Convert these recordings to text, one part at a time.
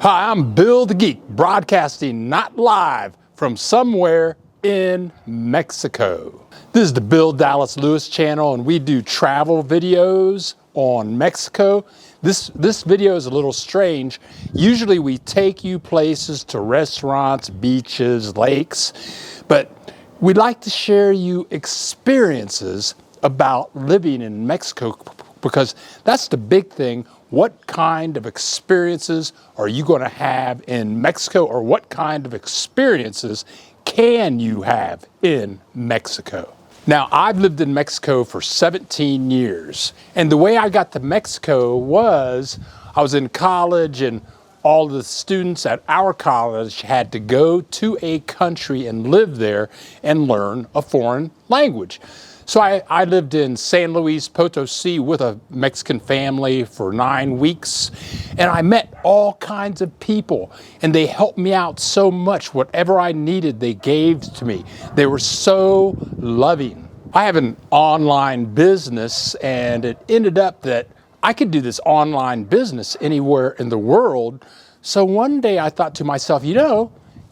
Hi, I'm Bill the Geek, broadcasting not live from somewhere in Mexico. This is the Bill Dallas Lewis channel, and we do travel videos on Mexico. This video is a little strange. Usually we take you places to restaurants, beaches, lakes, but we'd like to share you experiences about living in Mexico, because that's the big thing. What kind of experiences are you going to have in Mexico, or what kind of experiences can you have in Mexico? Now, I've lived in Mexico for 17 years, and the way I got to Mexico was I was in college, and all the students at our college had to go to a country and live there and learn a foreign language. So I lived in San Luis Potosi with a Mexican family for 9 weeks, and I met all kinds of people, and they helped me out so much. Whatever I needed, they gave to me. They were so loving. I have an online business, and it ended up that I could do this online business anywhere in the world. So one day I thought to myself,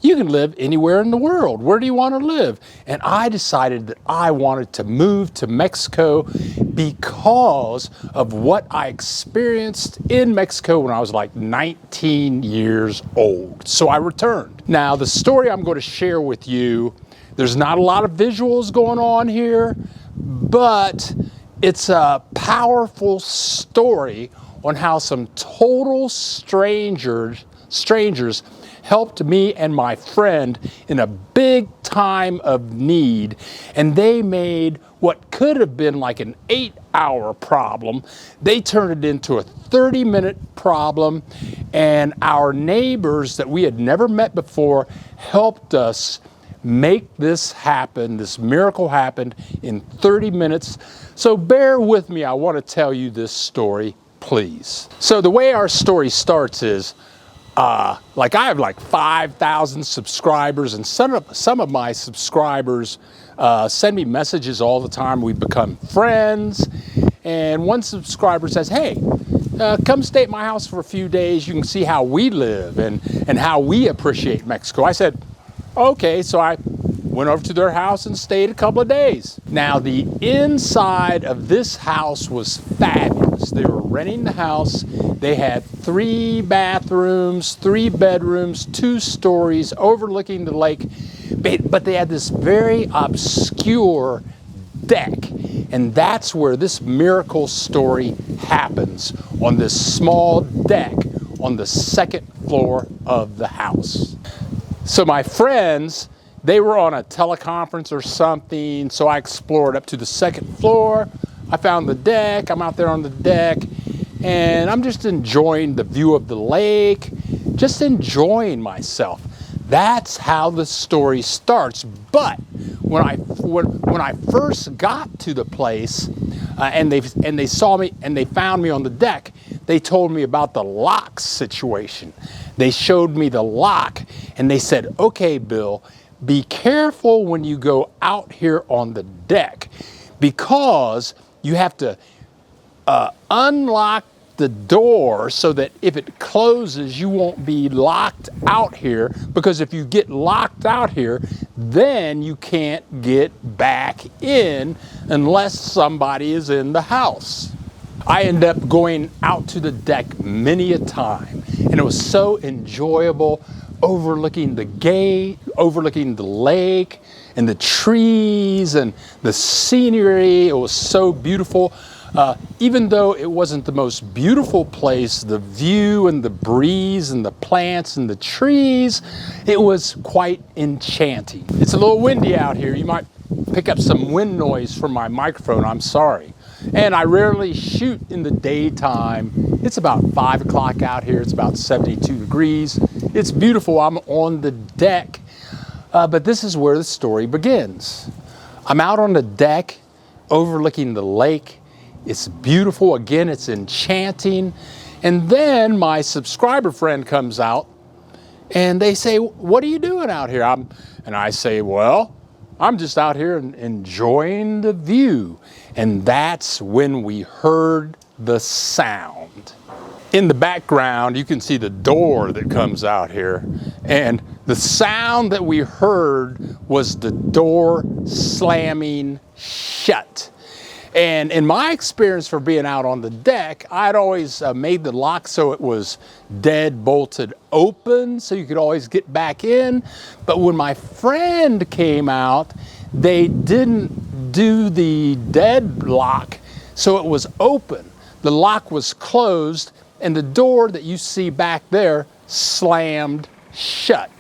you can live anywhere in the world. Where do you want to live? And I decided that I wanted to move to Mexico because of what I experienced in Mexico when I was like 19 years old. So I returned. Now, the story I'm going to share with you, there's not a lot of visuals going on here, but it's a powerful story on how some total strangers helped me and my friend in a big time of need, and they made what could have been like an 8-hour problem. They turned it into a 30-minute problem, and our neighbors that we had never met before helped us make this happen. This miracle happened in 30 minutes. So bear with me. I want to tell you this story, please. So the way our story starts is, I have like 5,000 subscribers, and some of my subscribers send me messages all the time. We've become friends, and one subscriber says, hey, come stay at my house for a few days. You can see how we live and how we appreciate Mexico. I said, okay, so I went over to their house and stayed a couple of days. Now, the inside of this house was fabulous. They were renting the house. They had 3 bathrooms, 3 bedrooms, 2 stories overlooking the lake, but they had this very obscure deck, and that's where this miracle story happens, on this small deck on the 2nd floor of the house. So my friends, they were on a teleconference or something, so I explored up to the 2nd floor. I found the deck. I'm out there on the deck, and I'm just enjoying the view of the lake, just enjoying myself. That's how the story starts. But when I first got to the place, and they saw me and they found me on the deck, they told me about the lock situation. They showed me the lock, and they said, okay, Bill, be careful when you go out here on the deck, because you have to unlock the door so that if it closes, you won't be locked out here, because if you get locked out here, then you can't get back in unless somebody is in the house. I ended up going out to the deck many a time, and it was so enjoyable, overlooking the gate, overlooking the lake and the trees and the scenery. It was so beautiful. Even though it wasn't the most beautiful place, the view and the breeze and the plants and the trees, it was quite enchanting. It's a little windy out here. You might pick up some wind noise from my microphone. I'm sorry. And I rarely shoot in the daytime. It's about 5 o'clock out here. It's about 72 degrees. It's beautiful. I'm on the deck. But this is where the story begins. I'm out on the deck overlooking the lake. It's beautiful. Again, it's enchanting. And then my subscriber friend comes out, and they say, what are you doing out here? And I say, well, I'm just out here enjoying the view. And that's when we heard the sound. In the background, you can see the door that comes out here. And the sound that we heard was the door slamming shut. And in my experience for being out on the deck, I'd always made the lock so it was dead bolted open, so you could always get back in. But when my friend came out, they didn't do the dead lock, so it was open. The lock was closed, and the door that you see back there slammed shut.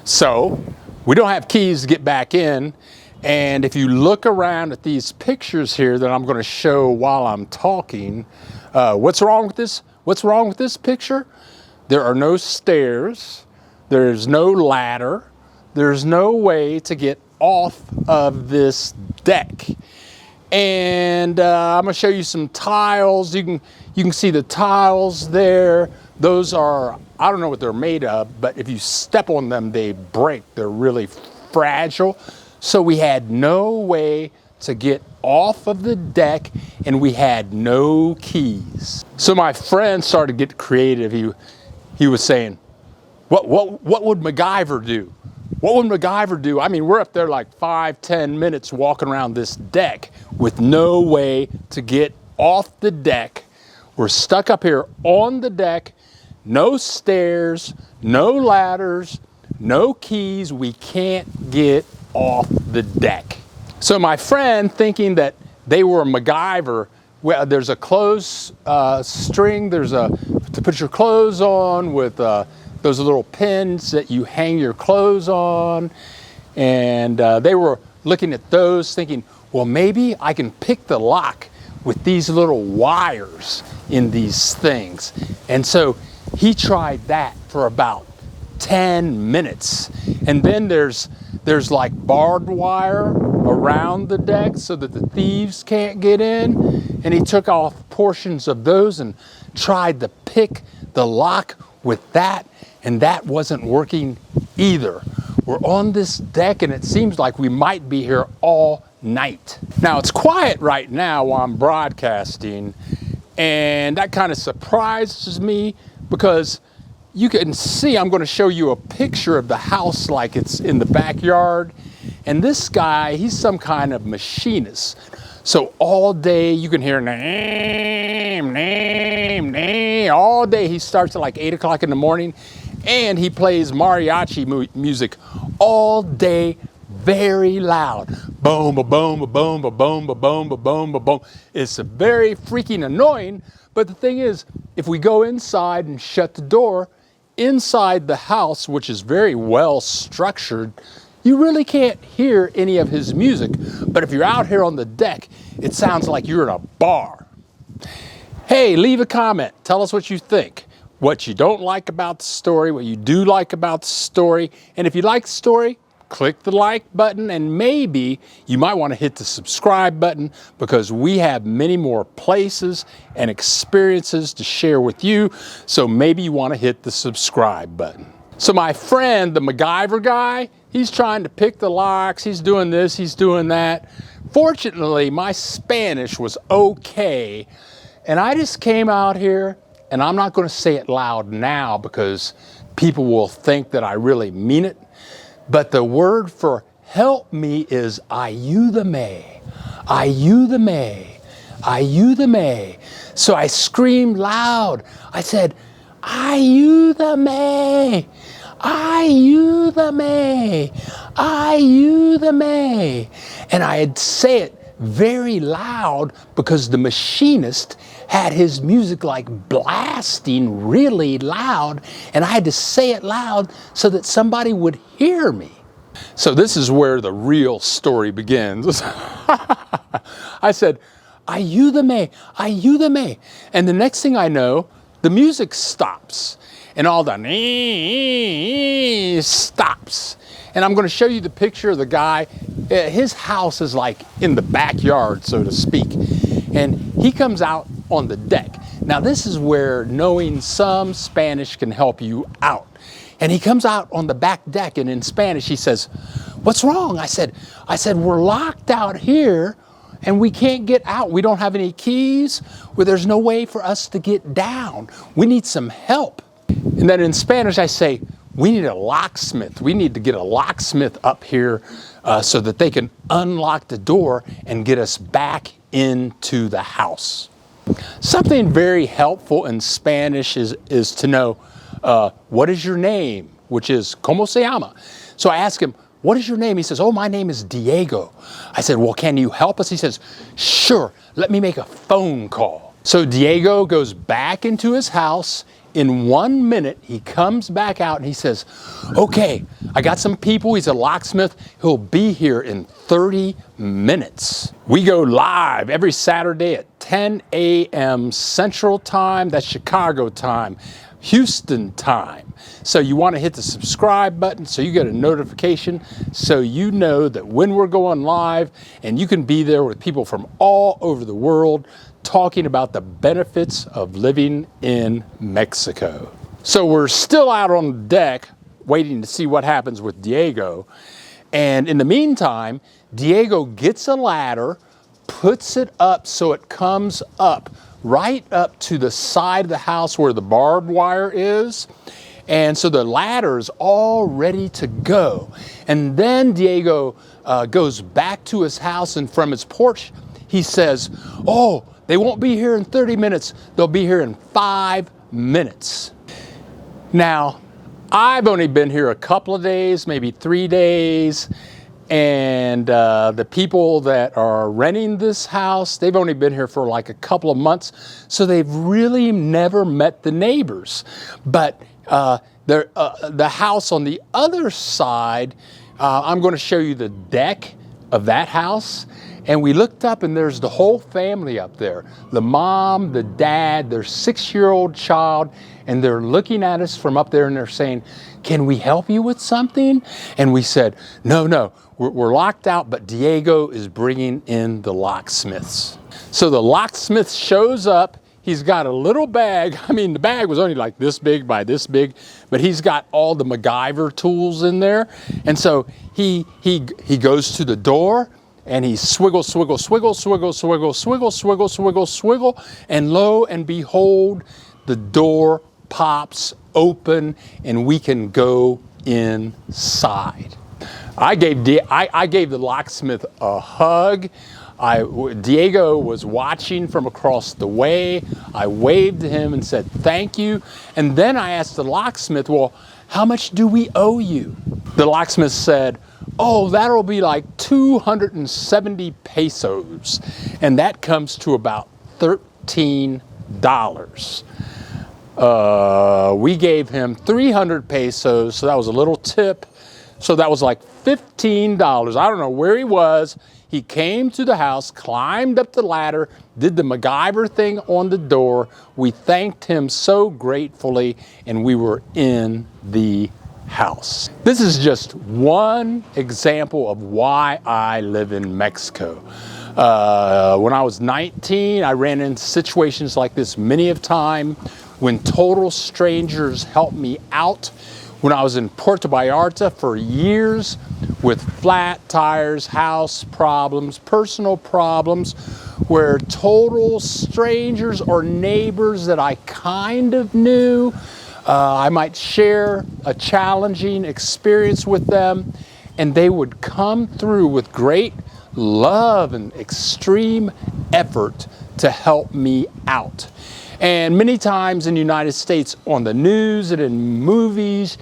So we don't have keys to get back in. And if you look around at these pictures here that I'm going to show while I'm talking, what's wrong with this? What's wrong with this picture? There are no stairs. There's no ladder. There's no way to get off of this deck. And I'm going to show you some tiles. You can see the tiles there. Those are, I don't know what they're made of, but if you step on them, they break. They're really fragile. So we had no way to get off of the deck, and we had no keys. So my friend started to get creative. He was saying, what would MacGyver do? What would MacGyver do? I mean, we're up there like 5-10 minutes walking around this deck with no way to get off the deck. We're stuck up here on the deck, no stairs, no ladders, no keys. We can't get off the deck. So my friend, thinking that they were MacGyver, well, there's a clothes string, there's to put your clothes on with those little pins that you hang your clothes on. And they were looking at those thinking, well, maybe I can pick the lock with these little wires in these things. And so he tried that for about 10 minutes. And then there's like barbed wire around the deck so that the thieves can't get in. And he took off portions of those and tried to pick the lock with that, and that wasn't working either. We're on this deck and it seems like we might be here all night. Now it's quiet right now while I'm broadcasting, and that kind of surprises me because you can see, I'm going to show you a picture of the house like it's in the backyard. And this guy, he's some kind of machinist. So all day you can hear name, all day. He starts at like 8 o'clock in the morning, and he plays mariachi music all day, very loud. Boom, ba boom, ba boom, ba boom, ba boom, ba boom, ba boom. It's very freaking annoying. But the thing is, if we go inside and shut the door, inside the house, which is very well structured, you really can't hear any of his music. But if you're out here on the deck, it sounds like you're in a bar. Hey, leave a comment. Tell us what you think. What you don't like about the story, what you do like about the story. And if you like the story, click the like button, and maybe you might want to hit the subscribe button, because we have many more places and experiences to share with you. So maybe you want to hit the subscribe button. So my friend, the MacGyver guy, he's trying to pick the locks. He's doing this, he's doing that. Fortunately, my Spanish was okay. And I just came out here, and I'm not going to say it loud now because people will think that I really mean it. But the word for help me is ayúdame, ayúdame, ayúdame. So I screamed loud. I said, ayúdame, ayúdame, ayúdame. And I'd say it very loud because the machinist had his music like blasting really loud, and I had to say it loud so that somebody would hear me. So this is where the real story begins. I said, ayúdame, ayúdame. And the next thing I know, the music stops, and all the stops. And I'm going to show you the picture of the guy. His house is like in the backyard, so to speak. And he comes out on the deck. Now this is where knowing some Spanish can help you out. And he comes out on the back deck, and in Spanish he says, "What's wrong?" I said, "We're locked out here, and we can't get out. We don't have any keys. Well, there's no way for us to get down. We need some help. And then in Spanish, I say, we need a locksmith. We need to get a locksmith up here so that they can unlock the door and get us back into the house. Something very helpful in Spanish is to know, what is your name? Which is, ¿cómo se llama? So I ask him, what is your name? He says, oh, my name is Diego. I said, well, can you help us? He says, sure, let me make a phone call. So Diego goes back into his house. In 1 minute, he comes back out and he says, okay, I got some people. He's a locksmith. He'll be here in 30 minutes. We go live every Saturday at 10 a.m. Central Time. That's Chicago time, Houston time. So you want to hit the subscribe button so you get a notification so you know that when we're going live, and you can be there with people from all over the world talking about the benefits of living in Mexico. So we're still out on the deck waiting to see what happens with Diego. And in the meantime, Diego gets a ladder, puts it up so it comes up right up to the side of the house where the barbed wire is. And so the ladder is all ready to go. And then Diego goes back to his house, and from his porch, he says, oh, they won't be here in 30 minutes. They'll be here in 5 minutes. Now, I've only been here a couple of days, maybe 3 days. And the people that are renting this house, they've only been here for like a couple of months. So they've really never met the neighbors. But the house on the other side, I'm going to show you the deck of that house. And we looked up and there's the whole family up there. The mom, the dad, their 6-year-old child, and they're looking at us from up there and they're saying, can we help you with something? And we said, no, we're locked out, but Diego is bringing in the locksmiths. So the locksmith shows up. He's got a little bag. I mean, the bag was only like this big by this big, but he's got all the MacGyver tools in there. And so he goes to the door and he swiggle, swiggle, swiggle, swiggle, swiggle, swiggle, swiggle, swiggle, swiggle, and lo and behold, the door pops open and we can go inside. I gave the locksmith a hug. Diego was watching from across the way. I waved to him and said, thank you. And then I asked the locksmith, well, how much do we owe you? The locksmith said, oh, that'll be like 270 pesos. And that comes to about $13. We gave him 300 pesos, so that was a little tip. So that was like $15. I don't know where he was. He came to the house, climbed up the ladder, did the MacGyver thing on the door. We thanked him so gratefully, and we were in the house. This is just one example of why I live in Mexico. When I was 19, I ran into situations like this many of time when total strangers helped me out. When I was in Puerto Vallarta for years with flat tires, house problems, personal problems, where total strangers or neighbors that I kind of knew, I might share a challenging experience with them, and they would come through with great love and extreme effort to help me out. And many times in the United States on the news and in movies,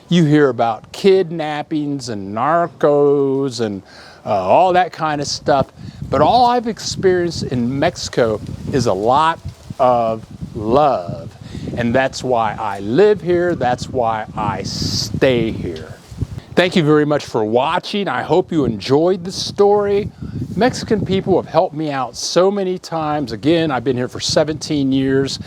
you hear about kidnappings and narcos and all that kind of stuff. But all I've experienced in Mexico is a lot of love. And that's why I live here. That's why I stay here. Thank you very much for watching. I hope you enjoyed the story. Mexican people have helped me out so many times. Again, I've been here for 17 years.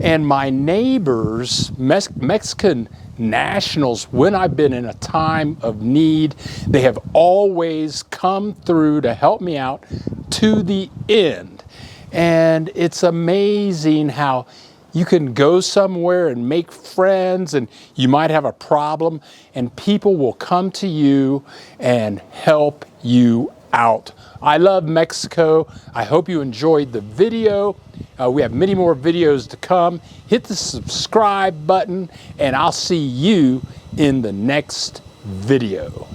And my neighbors, Mexican nationals, when I've been in a time of need, they have always come through to help me out to the end. And it's amazing how you can go somewhere and make friends, and you might have a problem, and people will come to you and help you out. I love Mexico. I hope you enjoyed the video. We have many more videos to come. Hit the subscribe button, and I'll see you in the next video.